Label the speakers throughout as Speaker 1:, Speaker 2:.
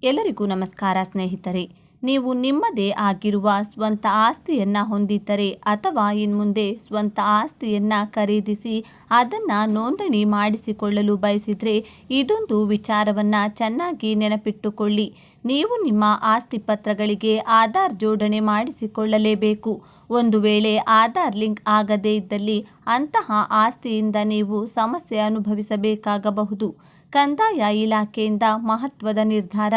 Speaker 1: ಎಲ್ಲರಿಗೂ ನಮಸ್ಕಾರ ಸ್ನೇಹಿತರೆ. ನೀವು ನಿಮ್ಮದೇ ಆಗಿರುವ ಸ್ವಂತ ಆಸ್ತಿಯನ್ನು ಹೊಂದಿದ್ದರೆ ಅಥವಾ ಇನ್ಮುಂದೆ ಸ್ವಂತ ಆಸ್ತಿಯನ್ನು ಖರೀದಿಸಿ ಅದನ್ನು ನೋಂದಣಿ ಮಾಡಿಸಿಕೊಳ್ಳಲು ಬಯಸಿದರೆ ಇದೊಂದು ವಿಚಾರವನ್ನು ಚೆನ್ನಾಗಿ ನೆನಪಿಟ್ಟುಕೊಳ್ಳಿ. ನೀವು ನಿಮ್ಮ ಆಸ್ತಿ ಪತ್ರಗಳಿಗೆ ಆಧಾರ್ ಜೋಡಣೆ ಮಾಡಿಸಿಕೊಳ್ಳಲೇಬೇಕು. ಒಂದು ವೇಳೆ ಆಧಾರ್ ಲಿಂಕ್ ಆಗದೇ ಇದ್ದಲ್ಲಿ ಅಂತಹ ಆಸ್ತಿಯಿಂದ ನೀವು ಸಮಸ್ಯೆ ಅನುಭವಿಸಬೇಕಾಗಬಹುದು. ಕಂದಾಯ ಇಲಾಖೆಯಿಂದ ಮಹತ್ವದ ನಿರ್ಧಾರ.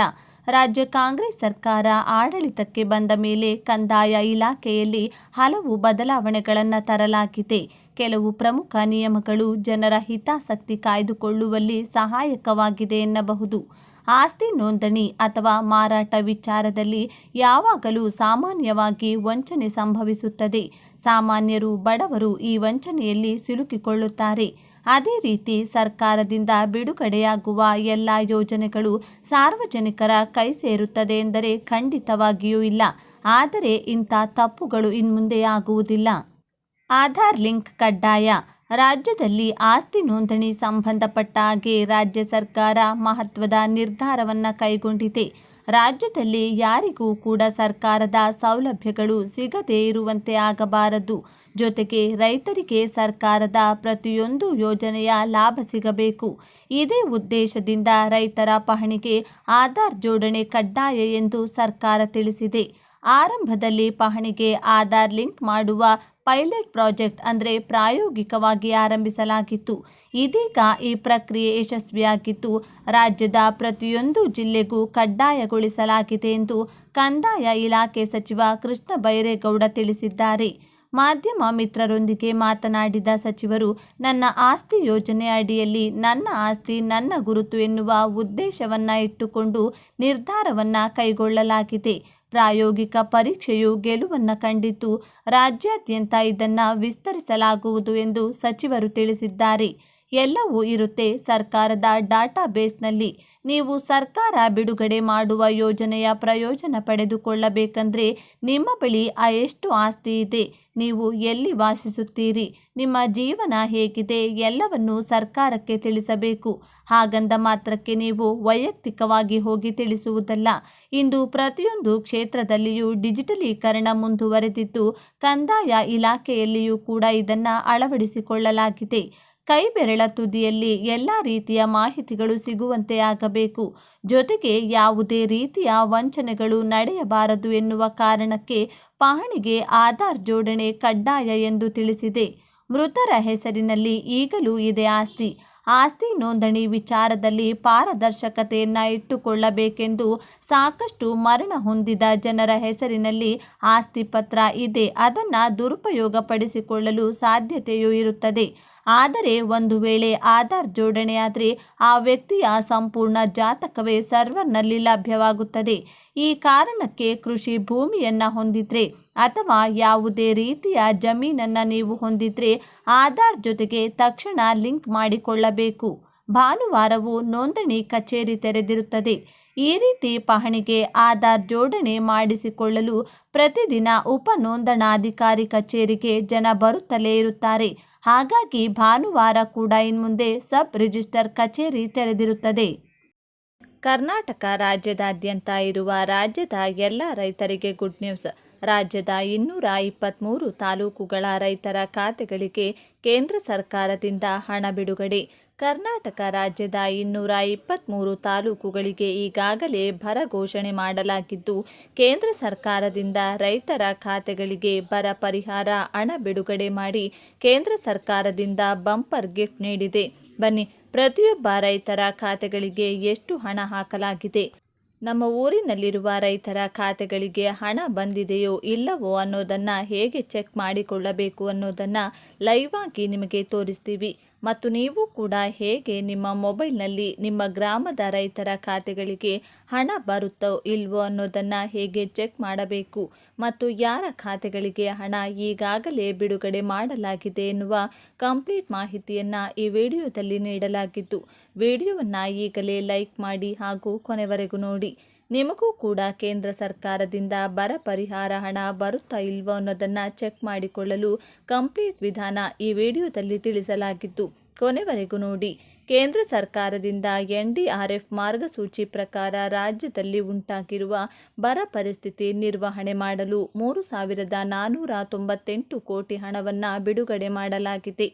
Speaker 1: ರಾಜ್ಯ ಕಾಂಗ್ರೆಸ್ ಸರ್ಕಾರ ಆಡಳಿತಕ್ಕೆ ಬಂದ ಮೇಲೆ ಕಂದಾಯ ಇಲಾಖೆಯಲ್ಲಿ ಹಲವು ಬದಲಾವಣೆಗಳನ್ನು ತರಲಾಗಿದೆ. ಕೆಲವು ಪ್ರಮುಖ ನಿಯಮಗಳು ಜನರ ಹಿತಾಸಕ್ತಿ ಕಾಯ್ದುಕೊಳ್ಳುವಲ್ಲಿ ಸಹಾಯಕವಾಗಿದೆ ಎನ್ನಬಹುದು. ಆಸ್ತಿ ನೋಂದಣಿ ಅಥವಾ ಮಾರಾಟ ವಿಚಾರದಲ್ಲಿ ಯಾವಾಗಲೂ ಸಾಮಾನ್ಯವಾಗಿ ವಂಚನೆ ಸಂಭವಿಸುತ್ತದೆ. ಸಾಮಾನ್ಯರು, ಬಡವರು ಈ ವಂಚನೆಯಲ್ಲಿ ಸಿಲುಕಿಕೊಳ್ಳುತ್ತಾರೆ. ಅದೇ ರೀತಿ ಸರ್ಕಾರದಿಂದ ಬಿಡುಗಡೆಯಾಗುವ ಎಲ್ಲ ಯೋಜನೆಗಳು ಸಾರ್ವಜನಿಕರ ಕೈ ಸೇರುತ್ತದೆ ಎಂದರೆ ಖಂಡಿತವಾಗಿಯೂ ಇಲ್ಲ. ಆದರೆ ಇಂಥ ತಪ್ಪುಗಳು ಇನ್ಮುಂದೆ ಆಗುವುದಿಲ್ಲ. ಆಧಾರ್ ಲಿಂಕ್ ಕಡ್ಡಾಯ. ರಾಜ್ಯದಲ್ಲಿ ಆಸ್ತಿ ನೋಂದಣಿ ಸಂಬಂಧಪಟ್ಟ ಹಾಗೆ ರಾಜ್ಯ ಸರ್ಕಾರ ಮಹತ್ವದ ನಿರ್ಧಾರವನ್ನು ಕೈಗೊಂಡಿದೆ. ರಾಜ್ಯದಲ್ಲಿ ಯಾರಿಗೂ ಕೂಡ ಸರ್ಕಾರದ ಸೌಲಭ್ಯಗಳು ಸಿಗದೇ ಇರುವಂತೆ ಆಗಬಾರದು. ಜೊತೆಗೆ ರೈತರಿಗೆ ಸರ್ಕಾರದ ಪ್ರತಿಯೊಂದು ಯೋಜನೆಯ ಲಾಭ ಸಿಗಬೇಕು. ಇದೇ ಉದ್ದೇಶದಿಂದ ರೈತರ ಪಹಣಿಗೆ ಆಧಾರ್ ಜೋಡಣೆ ಕಡ್ಡಾಯ ಎಂದು ಸರ್ಕಾರ ತಿಳಿಸಿದೆ. ಆರಂಭದಲ್ಲಿ ಪಹಣಿಗೆ ಆಧಾರ್ ಲಿಂಕ್ ಮಾಡುವ ಪೈಲಟ್ ಪ್ರಾಜೆಕ್ಟ್ ಅಂದರೆ ಪ್ರಾಯೋಗಿಕವಾಗಿ ಆರಂಭಿಸಲಾಗಿತ್ತು. ಇದೀಗ ಈ ಪ್ರಕ್ರಿಯೆ ಯಶಸ್ವಿಯಾಗಿದ್ದು ರಾಜ್ಯದ ಪ್ರತಿಯೊಂದು ಜಿಲ್ಲೆಗೂ ಕಡ್ಡಾಯಗೊಳಿಸಲಾಗಿದೆ ಎಂದು ಕಂದಾಯ ಇಲಾಖೆ ಸಚಿವ ಕೃಷ್ಣ ಬೈರೇಗೌಡ ತಿಳಿಸಿದ್ದಾರೆ. ಮಾಧ್ಯಮ ಮಿತ್ರರೊಂದಿಗೆ ಮಾತನಾಡಿದ ಸಚಿವರು, ನನ್ನ ಆಸ್ತಿ ಯೋಜನೆ ಅಡಿಯಲ್ಲಿ ನನ್ನ ಆಸ್ತಿ ನನ್ನ ಗುರುತು ಎನ್ನುವ ಉದ್ದೇಶವನ್ನು ಇಟ್ಟುಕೊಂಡು ನಿರ್ಧಾರವನ್ನು ಕೈಗೊಳ್ಳಲಾಗಿದೆ. ಪ್ರಾಯೋಗಿಕ ಪರೀಕ್ಷೆಯು ಗೆಲುವನ್ನು ಕಂಡಿದ್ದು ರಾಜ್ಯಾದ್ಯಂತ ಇದನ್ನು ವಿಸ್ತರಿಸಲಾಗುವುದು ಎಂದು ಸಚಿವರು ತಿಳಿಸಿದ್ದಾರೆ. ಎಲ್ಲವೂ ಇರುತ್ತೆ ಸರ್ಕಾರದ ಡಾಟಾ ಬೇಸ್ನಲ್ಲಿ. ನೀವು ಸರ್ಕಾರ ಬಿಡುಗಡೆ ಮಾಡುವ ಯೋಜನೆಯ ಪ್ರಯೋಜನ ಪಡೆದುಕೊಳ್ಳಬೇಕಂದ್ರೆ ನಿಮ್ಮ ಬಳಿ ಎಷ್ಟು ಆಸ್ತಿ ಇದೆ, ನೀವು ಎಲ್ಲಿ ವಾಸಿಸುತ್ತೀರಿ, ನಿಮ್ಮ ಜೀವನ ಹೇಗಿದೆ ಎಲ್ಲವನ್ನೂ ಸರ್ಕಾರಕ್ಕೆ ತಿಳಿಸಬೇಕು. ಹಾಗಂದ ಮಾತ್ರಕ್ಕೆ ನೀವು ವೈಯಕ್ತಿಕವಾಗಿ ಹೋಗಿ ತಿಳಿಸುವುದಲ್ಲ. ಇಂದು ಪ್ರತಿಯೊಂದು ಕ್ಷೇತ್ರದಲ್ಲಿಯೂ ಡಿಜಿಟಲೀಕರಣ ಮುಂದುವರೆದಿದ್ದು ಕಂದಾಯ ಇಲಾಖೆಯಲ್ಲಿಯೂ ಕೂಡ ಇದನ್ನು ಅಳವಡಿಸಿಕೊಳ್ಳಲಾಗಿದೆ. ಕೈಬೆರಳ ತುದಿಯಲ್ಲಿ ಎಲ್ಲ ರೀತಿಯ ಮಾಹಿತಿಗಳು ಸಿಗುವಂತೆ ಆಗಬೇಕು. ಜೊತೆಗೆ ಯಾವುದೇ ರೀತಿಯ ವಂಚನೆಗಳು ನಡೆಯಬಾರದು ಎನ್ನುವ ಕಾರಣಕ್ಕೆ ಪಹಣಿಗೆ ಆಧಾರ್ ಜೋಡಣೆ ಕಡ್ಡಾಯ ಎಂದು ತಿಳಿಸಿದೆ. ಮೃತರ ಹೆಸರಿನಲ್ಲಿ ಈಗಲೂ ಇದೆ ಆಸ್ತಿ. ಆಸ್ತಿ ನೋಂದಣಿ ವಿಚಾರದಲ್ಲಿ ಪಾರದರ್ಶಕತೆಯನ್ನು ಇಟ್ಟುಕೊಳ್ಳಬೇಕೆಂದು ಸಾಕಷ್ಟು ಮರಣ ಹೊಂದಿದ ಜನರ ಹೆಸರಿನಲ್ಲಿ ಆಸ್ತಿ ಪತ್ರ ಇದೆ. ಅದನ್ನು ದುರುಪಯೋಗಪಡಿಸಿಕೊಳ್ಳಲು ಸಾಧ್ಯತೆಯೂ ಇರುತ್ತದೆ. ಆದರೆ ಒಂದು ವೇಳೆ ಆಧಾರ್ ಜೋಡಣೆಯಾದರೆ ಆ ವ್ಯಕ್ತಿಯ ಸಂಪೂರ್ಣ ಜಾತಕವೇ ಸರ್ವರ್ನಲ್ಲಿ ಲಭ್ಯವಾಗುತ್ತದೆ. ಈ ಕಾರಣಕ್ಕೆ ಕೃಷಿ ಭೂಮಿಯನ್ನು ಹೊಂದಿದ್ರೆ ಅಥವಾ ಯಾವುದೇ ರೀತಿಯ ಜಮೀನನ್ನು ನೀವು ಹೊಂದಿದ್ರೆ ಆಧಾರ್ ಜೊತೆಗೆ ತಕ್ಷಣ ಲಿಂಕ್ ಮಾಡಿಕೊಳ್ಳಬೇಕು. ಭಾನುವಾರವೂ ನೋಂದಣಿ ಕಚೇರಿ ತೆರೆದಿರುತ್ತದೆ. ಈ ರೀತಿ ಪಹಣಿಗೆ ಆಧಾರ್ ಜೋಡಣೆ ಮಾಡಿಸಿಕೊಳ್ಳಲು ಪ್ರತಿದಿನ ಉಪ ನೋಂದಣಾಧಿಕಾರಿ ಕಚೇರಿಗೆ ಜನ ಬರುತ್ತಲೇ ಇರುತ್ತಾರೆ. ಹಾಗಾಗಿ ಭಾನುವಾರ ಕೂಡ ಇನ್ಮುಂದೆ ಸಬ್ ರಿಜಿಸ್ಟರ್ ಕಚೇರಿ ತೆರೆದಿರುತ್ತದೆ. ಕರ್ನಾಟಕ ರಾಜ್ಯದಾದ್ಯಂತ ಇರುವ ರಾಜ್ಯದ ಎಲ್ಲ ರೈತರಿಗೆ ಗುಡ್ ನ್ಯೂಸ್. ರಾಜ್ಯದ 223 ತಾಲೂಕುಗಳ ರೈತರ ಖಾತೆಗಳಿಗೆ ಕೇಂದ್ರ ಸರ್ಕಾರದಿಂದ ಹಣ ಬಿಡುಗಡೆ. ಕರ್ನಾಟಕ ರಾಜ್ಯದ 223 ತಾಲೂಕುಗಳಿಗೆ ಈಗಾಗಲೇ ಬರ ಘೋಷಣೆ ಮಾಡಲಾಗಿದ್ದು ಕೇಂದ್ರ ಸರ್ಕಾರದಿಂದ ರೈತರ ಖಾತೆಗಳಿಗೆ ಬರ ಪರಿಹಾರ ಹಣ ಬಿಡುಗಡೆ ಮಾಡಿ ಕೇಂದ್ರ ಸರ್ಕಾರದಿಂದ ಬಂಪರ್ ಗಿಫ್ಟ್ ನೀಡಿದೆ. ಬನ್ನಿ, ಪ್ರತಿಯೊಬ್ಬ ರೈತರ ಖಾತೆಗಳಿಗೆ ಎಷ್ಟು ಹಣ ಹಾಕಲಾಗಿದೆ, ನಮ್ಮ ಊರಿನಲ್ಲಿರುವ ರೈತರ ಖಾತೆಗಳಿಗೆ ಹಣ ಬಂದಿದೆಯೋ ಇಲ್ಲವೋ ಅನ್ನೋದನ್ನು ಹೇಗೆ ಚೆಕ್ ಮಾಡಿಕೊಳ್ಳಬೇಕು ಅನ್ನೋದನ್ನು ಲೈವ್ ಆಗಿ ನಿಮಗೆ ತೋರಿಸ್ತೀವಿ. ಮತ್ತು ನೀವು ಕೂಡ ಹೇಗೆ ನಿಮ್ಮ ಮೊಬೈಲ್ನಲ್ಲಿ ನಿಮ್ಮ ಗ್ರಾಮದ ರೈತರ ಖಾತೆಗಳಿಗೆ ಹಣ ಬರುತ್ತೋ ಇಲ್ವೋ ಅನ್ನೋದನ್ನು ಹೇಗೆ ಚೆಕ್ ಮಾಡಬೇಕು ಮತ್ತು ಯಾರ ಖಾತೆಗಳಿಗೆ ಹಣ ಈಗಾಗಲೇ ಬಿಡುಗಡೆ ಮಾಡಲಾಗಿದೆ ಎನ್ನುವ ಕಂಪ್ಲೀಟ್ ಮಾಹಿತಿಯನ್ನು ಈ ವಿಡಿಯೋದಲ್ಲಿ ನೀಡಲಾಗಿದ್ದು ವಿಡಿಯೋವನ್ನು ಈಗಲೇ ಲೈಕ್ ಮಾಡಿ ಹಾಗೂ ಕೊನೆವರೆಗೂ ನೋಡಿ. ನಿಮಗೂ ಕೂಡ ಕೇಂದ್ರ ಸರ್ಕಾರದಿಂದ ಬರ ಪರಿಹಾರ ಹಣ ಬರುತ್ತಾ ಇಲ್ವೋ ಅನ್ನೋದನ್ನು ಚೆಕ್ ಮಾಡಿಕೊಳ್ಳಲು ಕಂಪ್ಲೀಟ್ ವಿಧಾನ ಈ ವಿಡಿಯೋದಲ್ಲಿ ತಿಳಿಸಲಾಗಿದ್ದು ಕೊನೆವರೆಗೂ ನೋಡಿ. ಕೇಂದ್ರ ಸರ್ಕಾರದಿಂದ NDRF ಮಾರ್ಗಸೂಚಿ ಪ್ರಕಾರ ರಾಜ್ಯದಲ್ಲಿ ಉಂಟಾಗಿರುವ ಬರ ಪರಿಸ್ಥಿತಿ ನಿರ್ವಹಣೆ ಮಾಡಲು 3,498 ಕೋಟಿ ಹಣವನ್ನು ಬಿಡುಗಡೆ ಮಾಡಲಾಗಿದೆ.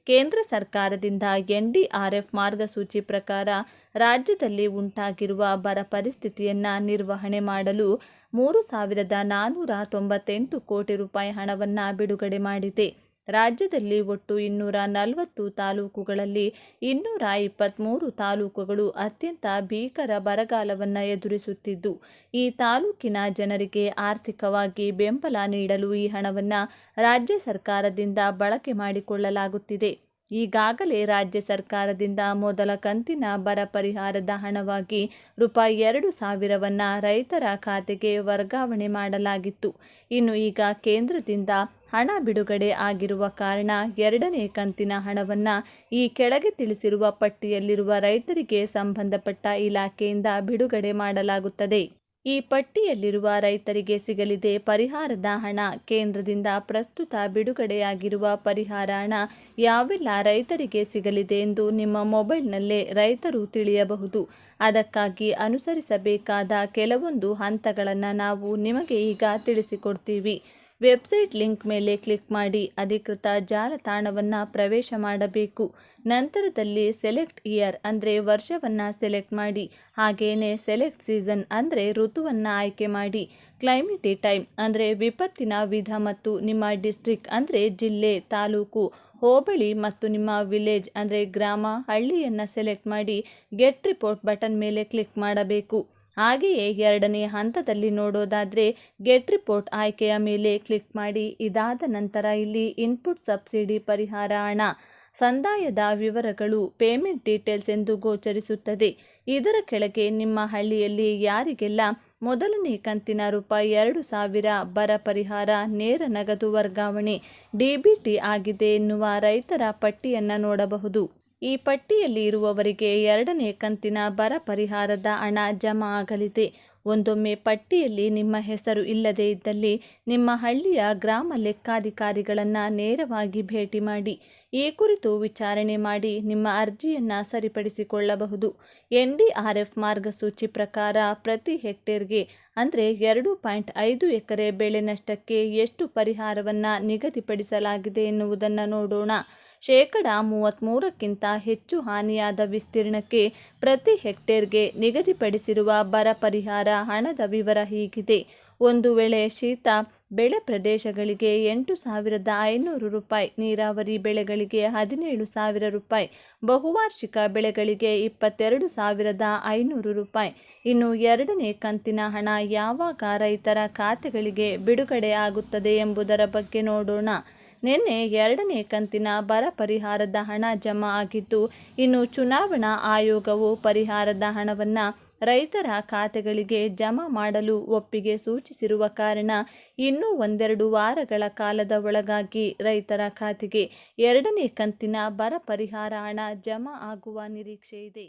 Speaker 1: ಕೇಂದ್ರ ಸರ್ಕಾರದಿಂದ NDRF ಮಾರ್ಗಸೂಚಿ ಪ್ರಕಾರ ರಾಜ್ಯದಲ್ಲಿ ಉಂಟಾಗಿರುವ ಬರ ಪರಿಸ್ಥಿತಿಯನ್ನು ನಿರ್ವಹಣೆ ಮಾಡಲು 3,498 ಕೋಟಿ ರೂಪಾಯಿ ಹಣವನ್ನು ಬಿಡುಗಡೆ ಮಾಡಿದೆ. ರಾಜ್ಯದಲ್ಲಿ ಒಟ್ಟು 240 ತಾಲೂಕುಗಳಲ್ಲಿ 223 ತಾಲೂಕುಗಳು ಅತ್ಯಂತ ಭೀಕರ ಬರಗಾಲವನ್ನು ಎದುರಿಸುತ್ತಿದ್ದು, ಈ ತಾಲೂಕಿನ ಜನರಿಗೆ ಆರ್ಥಿಕವಾಗಿ ಬೆಂಬಲ ನೀಡಲು ಈ ಹಣವನ್ನು ರಾಜ್ಯ ಸರ್ಕಾರದಿಂದ ಬಳಕೆ ಮಾಡಿಕೊಳ್ಳಲಾಗುತ್ತಿದೆ. ಈಗಾಗಲೇ ರಾಜ್ಯ ಸರ್ಕಾರದಿಂದ ಮೊದಲ ಕಂತಿನ ಬರ ಪರಿಹಾರದ ಹಣವಾಗಿ ರೂಪಾಯಿ 2,000ವನ್ನು ರೈತರ ಖಾತೆಗೆ ವರ್ಗಾವಣೆ ಮಾಡಲಾಗಿತ್ತು. ಇನ್ನು ಈಗ ಕೇಂದ್ರದಿಂದ ಹಣ ಬಿಡುಗಡೆ ಆಗಿರುವ ಕಾರಣ ಎರಡನೇ ಕಂತಿನ ಹಣವನ್ನು ಈ ಕೆಳಗೆ ತಿಳಿಸಿರುವ ಪಟ್ಟಿಯಲ್ಲಿರುವ ರೈತರಿಗೆ ಸಂಬಂಧಪಟ್ಟ ಇಲಾಖೆಯಿಂದ ಬಿಡುಗಡೆ ಮಾಡಲಾಗುತ್ತದೆ. ಈ ಪಟ್ಟಿಯಲ್ಲಿರುವ ರೈತರಿಗೆ ಸಿಗಲಿದೆ ಪರಿಹಾರದ ಹಣ. ಕೇಂದ್ರದಿಂದ ಪ್ರಸ್ತುತ ಬಿಡುಗಡೆಯಾಗಿರುವ ಪರಿಹಾರ ಹಣ ಯಾವೆಲ್ಲ ರೈತರಿಗೆ ಸಿಗಲಿದೆ ಎಂದು ನಿಮ್ಮ ಮೊಬೈಲ್ನಲ್ಲೇ ರೈತರು ತಿಳಿಯಬಹುದು. ಅದಕ್ಕಾಗಿ ಅನುಸರಿಸಬೇಕಾದ ಕೆಲವೊಂದು ಹಂತಗಳನ್ನು ನಾವು ನಿಮಗೆ ಈಗ ತಿಳಿಸಿಕೊಡ್ತೀವಿ. ವೆಬ್ಸೈಟ್ ಲಿಂಕ್ ಮೇಲೆ ಕ್ಲಿಕ್ ಮಾಡಿ ಅಧಿಕೃತ ಜಾಲತಾಣವನ್ನು ಪ್ರವೇಶ ಮಾಡಬೇಕು. ನಂತರದಲ್ಲಿ ಸೆಲೆಕ್ಟ್ ಇಯರ್ ಅಂದರೆ ವರ್ಷವನ್ನು ಸೆಲೆಕ್ಟ್ ಮಾಡಿ. ಹಾಗೆಯೇ ಸೆಲೆಕ್ಟ್ ಸೀಸನ್ ಅಂದರೆ ಋತುವನ್ನು ಆಯ್ಕೆ ಮಾಡಿ. ಕ್ಲೈಮೇಟಿ ಟೈಮ್ ಅಂದರೆ ವಿಪತ್ತಿನ ವಿಧ ಮತ್ತು ನಿಮ್ಮ ಡಿಸ್ಟ್ರಿಕ್ಟ್ ಅಂದರೆ ಜಿಲ್ಲೆ, ತಾಲೂಕು, ಹೋಬಳಿ ಮತ್ತು ನಿಮ್ಮ ವಿಲೇಜ್ ಅಂದರೆ ಗ್ರಾಮ, ಹಳ್ಳಿಯನ್ನು ಸೆಲೆಕ್ಟ್ ಮಾಡಿ ಗೆಟ್ ರಿಪೋರ್ಟ್ ಬಟನ್ ಮೇಲೆ ಕ್ಲಿಕ್ ಮಾಡಬೇಕು. ಹಾಗೆಯೇ ಎರಡನೇ ಹಂತದಲ್ಲಿ ನೋಡೋದಾದರೆ ಗೆಟ್ ರಿಪೋರ್ಟ್ ಆಯ್ಕೆಯ ಮೇಲೆ ಕ್ಲಿಕ್ ಮಾಡಿ. ಇದಾದ ನಂತರ ಇಲ್ಲಿ ಇನ್ಪುಟ್ ಸಬ್ಸಿಡಿ ಪರಿಹಾರ ಹಣ, ಸಂದಾಯದ ವಿವರಗಳು, ಪೇಮೆಂಟ್ ಡೀಟೇಲ್ಸ್ ಎಂದು ಗೋಚರಿಸುತ್ತದೆ. ಇದರ ಕೆಳಗೆ ನಿಮ್ಮ ಹಳ್ಳಿಯಲ್ಲಿ ಯಾರಿಗೆಲ್ಲ ಮೊದಲನೇ ಕಂತಿನ ರೂಪಾಯಿ 2,000 ಬರ ಪರಿಹಾರ ನೇರ ನಗದು ವರ್ಗಾವಣೆ DBT ಆಗಿದೆ ಎನ್ನುವ ರೈತರ ಪಟ್ಟಿಯನ್ನು ನೋಡಬಹುದು. ಈ ಪಟ್ಟಿಯಲ್ಲಿ ಇರುವವರಿಗೆ ಎರಡನೇ ಕಂತಿನ ಬರ ಪರಿಹಾರದ ಹಣ ಜಮಾ ಆಗಲಿದೆ. ಒಂದೊಮ್ಮೆ ಪಟ್ಟಿಯಲ್ಲಿ ನಿಮ್ಮ ಹೆಸರು ಇಲ್ಲದೇ ಇದ್ದಲ್ಲಿ ನಿಮ್ಮ ಹಳ್ಳಿಯ ಗ್ರಾಮ ಲೆಕ್ಕಾಧಿಕಾರಿಗಳನ್ನು ನೇರವಾಗಿ ಭೇಟಿ ಮಾಡಿ ಈ ಕುರಿತು ವಿಚಾರಣೆ ಮಾಡಿ ನಿಮ್ಮ ಅರ್ಜಿಯನ್ನು ಸರಿಪಡಿಸಿಕೊಳ್ಳಬಹುದು. NDRF ಮಾರ್ಗಸೂಚಿ ಪ್ರಕಾರ ಪ್ರತಿ ಹೆಕ್ಟೇರ್ಗೆ ಅಂದರೆ 2.5 ಎಕರೆ ಬೆಳೆ ನಷ್ಟಕ್ಕೆ ಎಷ್ಟು ಪರಿಹಾರವನ್ನು ನಿಗದಿಪಡಿಸಲಾಗಿದೆ ಎನ್ನುವುದನ್ನು ನೋಡೋಣ. 33%ಕ್ಕಿಂತ ಹೆಚ್ಚು ಹಾನಿಯಾದ ವಿಸ್ತೀರ್ಣಕ್ಕೆ ಪ್ರತಿ ಹೆಕ್ಟೇರ್ಗೆ ನಿಗದಿಪಡಿಸಿರುವ ಬರ ಪರಿಹಾರ ಹಣದ ವಿವರ ಹೀಗಿದೆ. ಒಂದು ವೇಳೆ ಶೀತ ಬೆಳೆ ಪ್ರದೇಶಗಳಿಗೆ 8,500 ರೂಪಾಯಿ, ನೀರಾವರಿ ಬೆಳೆಗಳಿಗೆ 17,000 ರೂಪಾಯಿ, ಬಹುವಾರ್ಷಿಕ ಬೆಳೆಗಳಿಗೆ 22,500 ರೂಪಾಯಿ. ಇನ್ನು ಎರಡನೇ ಕಂತಿನ ಹಣ ಯಾವಾಗ ರೈತರ ಖಾತೆಗಳಿಗೆ ಬಿಡುಗಡೆ ಆಗುತ್ತದೆ ಎಂಬುದರ ಬಗ್ಗೆ ನೋಡೋಣ. ನಿನ್ನೆ ಎರಡನೇ ಕಂತಿನ ಬರ ಪರಿಹಾರದ ಹಣ ಜಮಾ ಆಗಿದ್ದು, ಇನ್ನು ಚುನಾವಣಾ ಆಯೋಗವು ಪರಿಹಾರದ ಹಣವನ್ನು ರೈತರ ಖಾತೆಗಳಿಗೆ ಜಮಾ ಮಾಡಲು ಒಪ್ಪಿಗೆ ಸೂಚಿಸಿರುವ ಕಾರಣ ಇನ್ನೂ 1-2 ವಾರಗಳ ಕಾಲದ ಒಳಗಾಗಿ ರೈತರ ಖಾತೆಗೆ ಎರಡನೇ ಕಂತಿನ ಬರ ಪರಿಹಾರ ಹಣ ಜಮಾ ಆಗುವ ನಿರೀಕ್ಷೆ ಇದೆ.